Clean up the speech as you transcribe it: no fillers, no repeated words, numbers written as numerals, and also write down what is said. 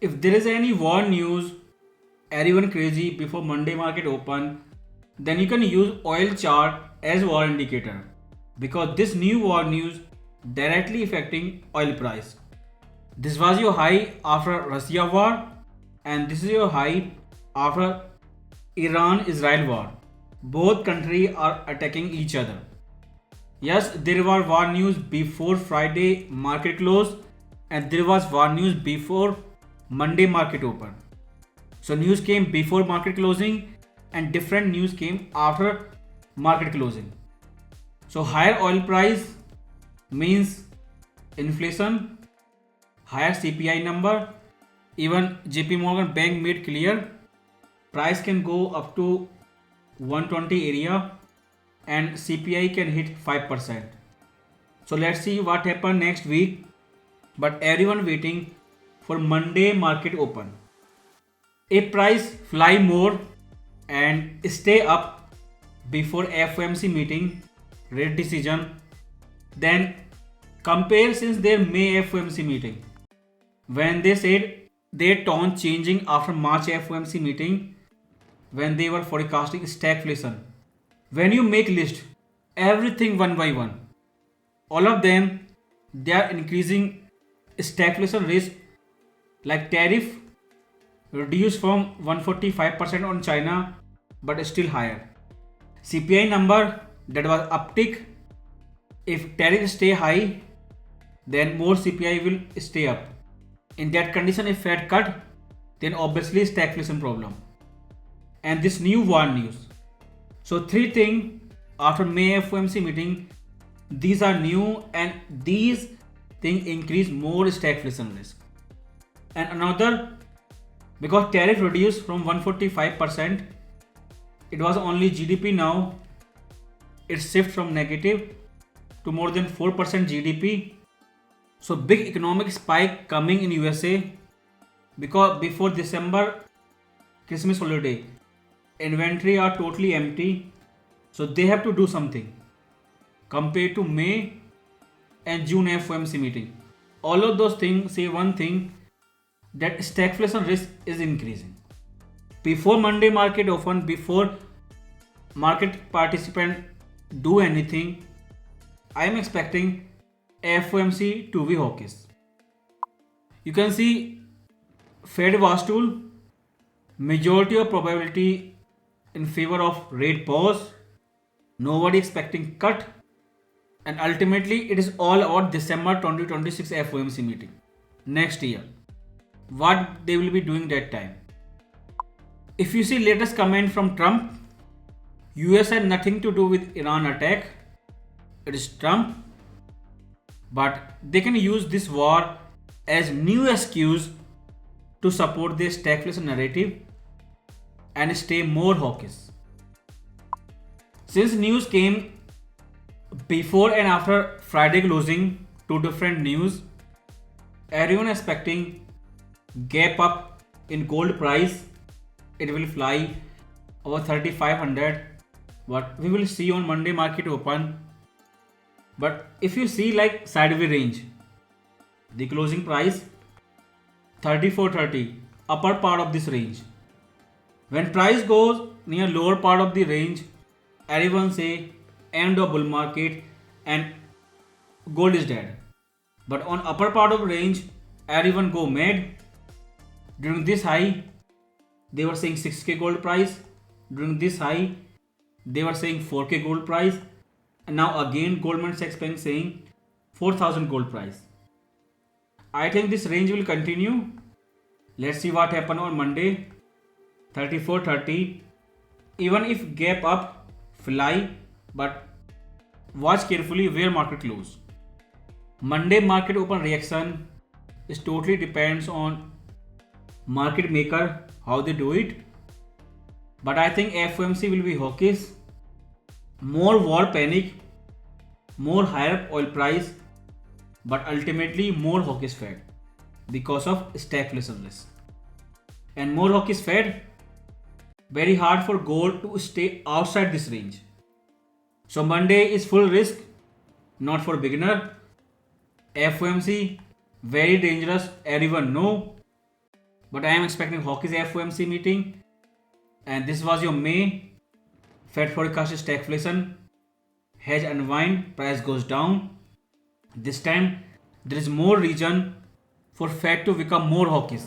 If there is any war news, everyone crazy before Monday market open, then you can use oil chart as war indicator because this new war news directly affecting oil price. This was your high after Russia war and this is your high after Iran-Israel war. Both countries are attacking each other. Yes, there were war news before Friday market close and there was war news before Monday market open. So news came before market closing and different news came after market closing. So higher oil price means inflation, higher CPI number. Even JP Morgan Bank made clear price can go up to 120 area and CPI can hit 5%. So let's see what happen next week. But everyone waiting for Monday market open. If price fly more and stay up before FOMC meeting rate decision, then compare since their May FOMC meeting when they said their tone changing after March FOMC meeting when they were forecasting stagflation. When you make list everything one by one, all of them they are increasing stagflation risk like tariff reduced from 145% on China but still higher. CPI number that was uptick. If tariffs stay high, then more CPI will stay up. In that condition, if Fed cut, then obviously stagflation problem. And this new war news. So three things after May FOMC meeting, these are new and these things increase more stagflation risk. And another, because tariff reduced from 145%, it was only GDP now, it shift from negative to more than 4% GDP. So big economic spike coming in USA because before December Christmas holiday, inventory are totally empty. So they have to do something compared to May and June FOMC meeting. All of those things say one thing that stagflation risk is increasing. Before Monday market open, before market participant do anything, I am expecting FOMC to be hawkish. You can see Fed watch tool, majority of probability in favor of rate pause, nobody expecting cut, and ultimately it is all about December 2026 FOMC meeting next year. What they will be doing that time. If you see latest comment from Trump, US had nothing to do with Iran attack. It is Trump. But they can use this war as new excuse to support their stagflation narrative and stay more hawkish. Since news came before and after Friday closing, two different news, everyone expecting gap up in gold price. It will fly over 3500. What we will see on Monday market open. But if you see like sideways range, the closing price 3430, upper part of this range. When price goes near lower part of the range, everyone say end of bull market and gold is dead. But on upper part of range, everyone go mad. During this high, they were saying 6k gold price. During this high, they were saying 4k gold price. And now again Goldman Sachs Bank saying 4000 gold price. I think this range will continue. Let's see what happen on Monday. 3430. Even if gap up, fly, but watch carefully where market close. Monday market open reaction is totally depends on market maker how they do it. But I think FOMC will be hawkish. More war panic, more higher oil price, but ultimately more hawkish Fed because of stagflation risk. And more hawkish Fed, very hard for gold to stay outside this range. So Monday is full risk, not for beginner. FOMC very dangerous, everyone know. But I am expecting hawkish FOMC meeting. And this was your May Fed forecast stagflation. Hedge unwind, price goes down. This time there is more reason for Fed to become more hawkish.